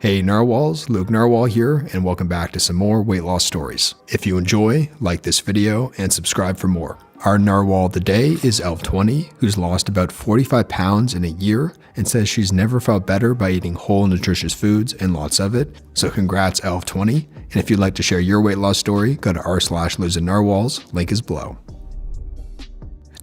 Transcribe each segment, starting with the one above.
Hey Narwhals, Luke Narwhal here, and welcome back to some more weight loss stories. If you enjoy, like this video and subscribe for more. Our Narwhal of the day is Elf20, who's lost about 45 pounds in a year and says she's never felt better by eating whole nutritious foods and lots of it. So congrats Elf20, and if you'd like to share your weight loss story, go to r/LosingNarwhals, link is below.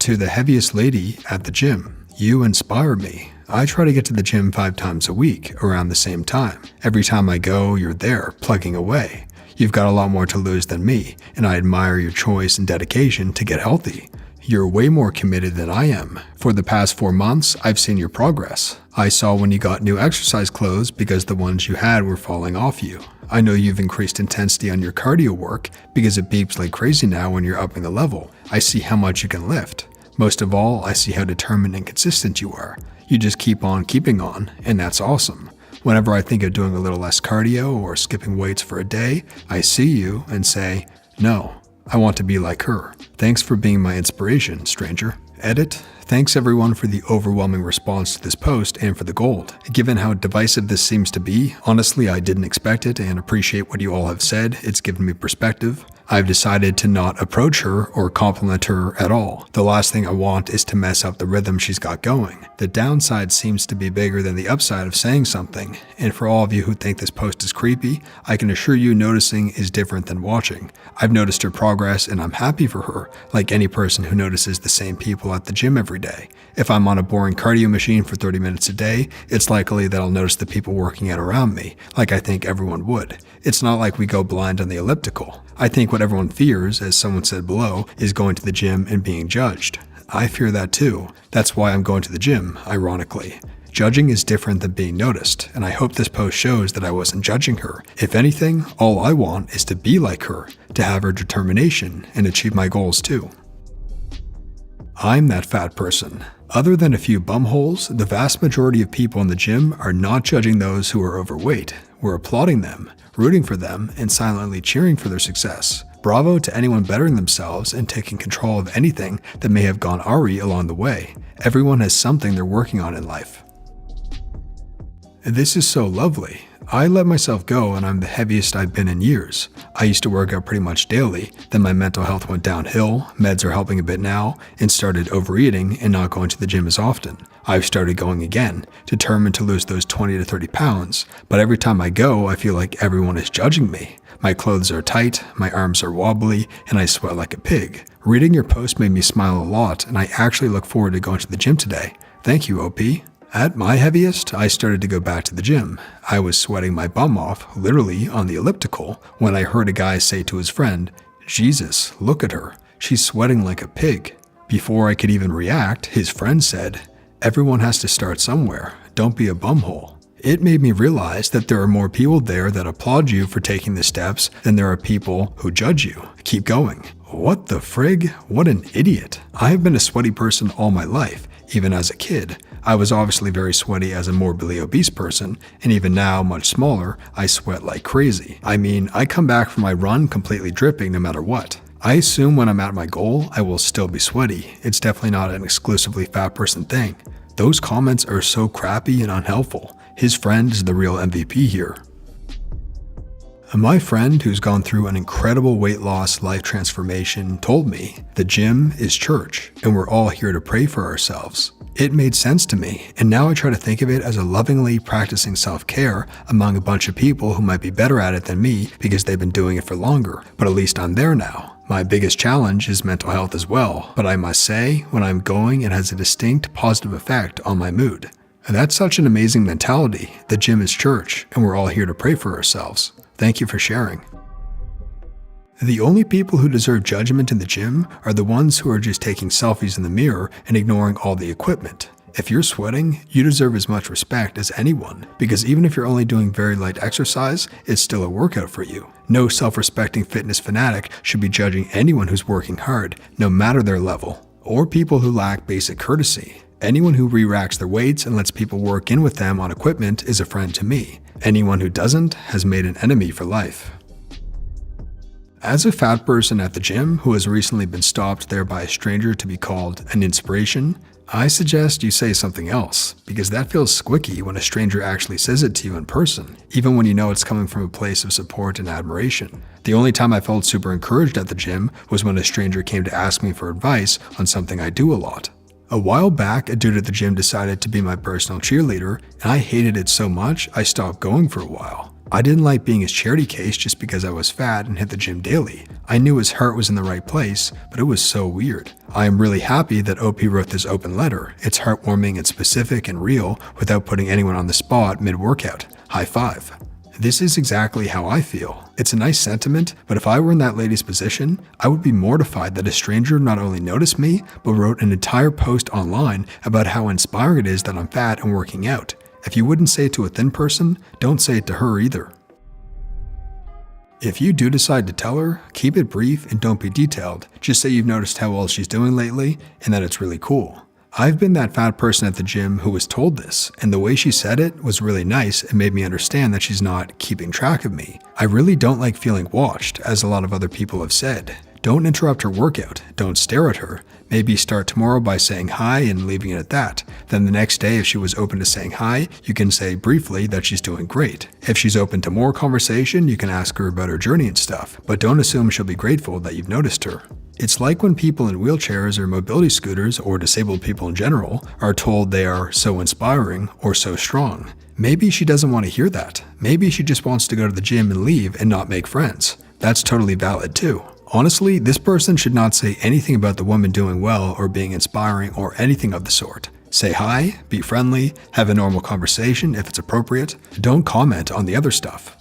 To the heaviest lady at the gym, you inspire me. I try to get to the gym 5 times a week around the same time. Every time I go, you're there, plugging away. You've got a lot more to lose than me, and I admire your choice and dedication to get healthy. You're way more committed than I am. For the past 4 months, I've seen your progress. I saw when you got new exercise clothes because the ones you had were falling off you. I know you've increased intensity on your cardio work because it beeps like crazy now when you're upping the level. I see how much you can lift. Most of all, I see how determined and consistent you are. You just keep on keeping on, and that's awesome. Whenever I think of doing a little less cardio or skipping weights for a day, I see you and say, no, I want to be like her. Thanks for being my inspiration, stranger. Edit. Thanks everyone for the overwhelming response to this post and for the gold. Given how divisive this seems to be, honestly I didn't expect it and appreciate what you all have said. It's given me perspective. I've decided to not approach her or compliment her at all. The last thing I want is to mess up the rhythm she's got going. The downside seems to be bigger than the upside of saying something, and for all of you who think this post is creepy, I can assure you noticing is different than watching. I've noticed her progress and I'm happy for her, like any person who notices the same people at the gym every day. If I'm on a boring cardio machine for 30 minutes a day, it's likely that I'll notice the people working out around me, like I think everyone would. It's not like we go blind on the elliptical. I think what everyone fears, as someone said below, is going to the gym and being judged. I fear that too. That's why I'm going to the gym, ironically. Judging is different than being noticed, and I hope this post shows that I wasn't judging her. If anything, all I want is to be like her, to have her determination, and achieve my goals too. I'm that fat person. Other than a few bumholes, the vast majority of people in the gym are not judging those who are overweight. We're applauding them, rooting for them, and silently cheering for their success. Bravo to anyone bettering themselves and taking control of anything that may have gone awry along the way. Everyone has something they're working on in life. This is so lovely. I let myself go and I'm the heaviest I've been in years. I used to work out pretty much daily, then my mental health went downhill, meds are helping a bit now, and started overeating and not going to the gym as often. I've started going again, determined to lose those 20 to 30 pounds, but every time I go, I feel like everyone is judging me. My clothes are tight, my arms are wobbly, and I sweat like a pig. Reading your post made me smile a lot, and I actually look forward to going to the gym today. Thank you, OP. At my heaviest, I started to go back to the gym. I was sweating my bum off, literally on the elliptical, when I heard a guy say to his friend, Jesus, look at her. She's sweating like a pig. Before I could even react, his friend said, everyone has to start somewhere. Don't be a bumhole. It made me realize that there are more people there that applaud you for taking the steps than there are people who judge you. Keep going. What the frig? What an idiot. I have been a sweaty person all my life, even as a kid. I was obviously very sweaty as a morbidly obese person, and even now, much smaller, I sweat like crazy. I mean, I come back from my run completely dripping no matter what. I assume when I'm at my goal, I will still be sweaty. It's definitely not an exclusively fat person thing. Those comments are so crappy and unhelpful. His friend is the real MVP here. My friend, who's gone through an incredible weight loss life transformation, told me the gym is church and we're all here to pray for ourselves. It made sense to me, and now I try to think of it as a lovingly practicing self-care among a bunch of people who might be better at it than me because they've been doing it for longer, but at least I'm there now. My biggest challenge is mental health as well, but I must say, when I'm going, it has a distinct positive effect on my mood. And that's such an amazing mentality. The gym is church, and we're all here to pray for ourselves. Thank you for sharing. The only people who deserve judgment in the gym are the ones who are just taking selfies in the mirror and ignoring all the equipment. If you're sweating, you deserve as much respect as anyone, because even if you're only doing very light exercise, it's still a workout for you. No self-respecting fitness fanatic should be judging anyone who's working hard, no matter their level, or people who lack basic courtesy. Anyone who re-racks their weights and lets people work in with them on equipment is a friend to me. Anyone who doesn't has made an enemy for life. As a fat person at the gym who has recently been stopped there by a stranger to be called an inspiration, I suggest you say something else, because that feels squicky when a stranger actually says it to you in person, even when you know it's coming from a place of support and admiration. The only time I felt super encouraged at the gym was when a stranger came to ask me for advice on something I do a lot. A while back, a dude at the gym decided to be my personal cheerleader, and I hated it so much I stopped going for a while. I didn't like being his charity case just because I was fat and hit the gym daily. I knew his heart was in the right place, but it was so weird. I am really happy that OP wrote this open letter. It's heartwarming and specific and real without putting anyone on the spot mid-workout. High five. This is exactly how I feel. It's a nice sentiment, but if I were in that lady's position, I would be mortified that a stranger not only noticed me, but wrote an entire post online about how inspiring it is that I'm fat and working out. If you wouldn't say it to a thin person, don't say it to her either. If you do decide to tell her, keep it brief and don't be detailed. Just say you've noticed how well she's doing lately and that it's really cool. I've been that fat person at the gym who was told this, and the way she said it was really nice and made me understand that she's not keeping track of me. I really don't like feeling watched, as a lot of other people have said. Don't interrupt her workout. Don't stare at her. Maybe start tomorrow by saying hi and leaving it at that. Then the next day, if she was open to saying hi, you can say briefly that she's doing great. If she's open to more conversation, you can ask her about her journey and stuff, but don't assume she'll be grateful that you've noticed her. It's like when people in wheelchairs or mobility scooters, or disabled people in general, are told they are so inspiring or so strong. Maybe she doesn't want to hear that. Maybe she just wants to go to the gym and leave and not make friends. That's totally valid too. Honestly, this person should not say anything about the woman doing well or being inspiring or anything of the sort. Say hi, be friendly, have a normal conversation if it's appropriate. Don't comment on the other stuff.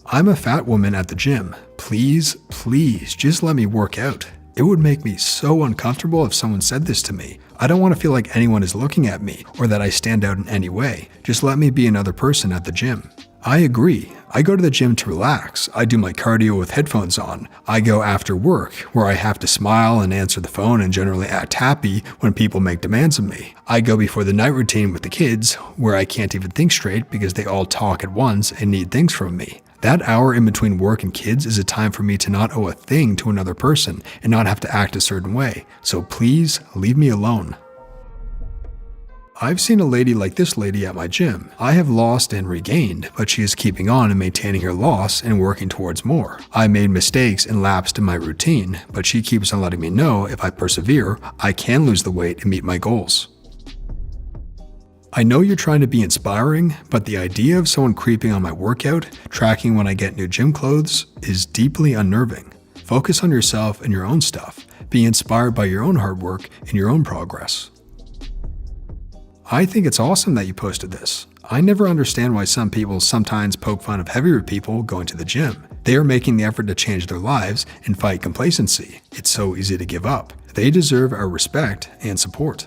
I'm a fat woman at the gym. Please, please, just let me work out. It would make me so uncomfortable if someone said this to me. I don't want to feel like anyone is looking at me or that I stand out in any way. Just let me be another person at the gym. I agree. I go to the gym to relax. I do my cardio with headphones on. I go after work, where I have to smile and answer the phone and generally act happy when people make demands of me. I go before the night routine with the kids, where I can't even think straight because they all talk at once and need things from me. That hour in between work and kids is a time for me to not owe a thing to another person and not have to act a certain way. So please, leave me alone. I've seen a lady like this lady at my gym. I have lost and regained, but she is keeping on and maintaining her loss and working towards more. I made mistakes and lapsed in my routine, but she keeps on letting me know if I persevere, I can lose the weight and meet my goals. I know you're trying to be inspiring, but the idea of someone creeping on my workout, tracking when I get new gym clothes, is deeply unnerving. Focus on yourself and your own stuff. Be inspired by your own hard work and your own progress. I think it's awesome that you posted this. I never understand why some people sometimes poke fun of heavier people going to the gym. They are making the effort to change their lives and fight complacency. It's so easy to give up. They deserve our respect and support.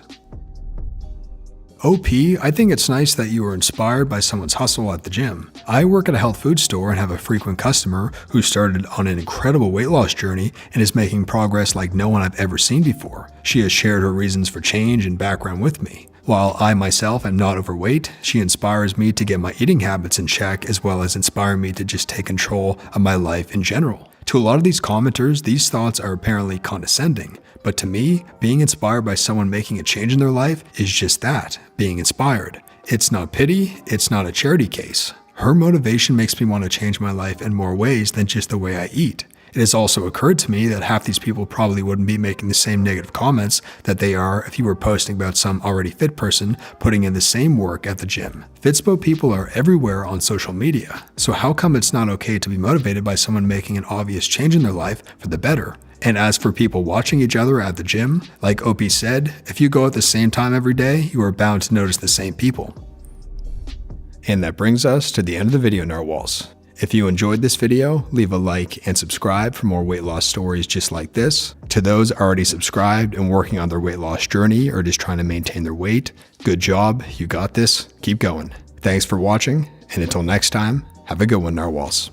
OP, I think it's nice that you were inspired by someone's hustle at the gym. I work at a health food store and have a frequent customer who started on an incredible weight loss journey and is making progress like no one I've ever seen before. She has shared her reasons for change and background with me. While I myself am not overweight, she inspires me to get my eating habits in check, as well as inspiring me to just take control of my life in general. To a lot of these commenters, these thoughts are apparently condescending, but to me, being inspired by someone making a change in their life is just that, being inspired. It's not pity, it's not a charity case. Her motivation makes me want to change my life in more ways than just the way I eat. It has also occurred to me that half these people probably wouldn't be making the same negative comments that they are if you were posting about some already fit person putting in the same work at the gym. Fitspo people are everywhere on social media, so how come it's not okay to be motivated by someone making an obvious change in their life for the better? And as for people watching each other at the gym, like OP said, if you go at the same time every day, you are bound to notice the same people. And that brings us to the end of the video, Narwhals. If you enjoyed this video, leave a like and subscribe for more weight loss stories just like this. To those already subscribed and working on their weight loss journey or just trying to maintain their weight, good job, you got this, keep going. Thanks for watching, and until next time, have a good one, Narwhals.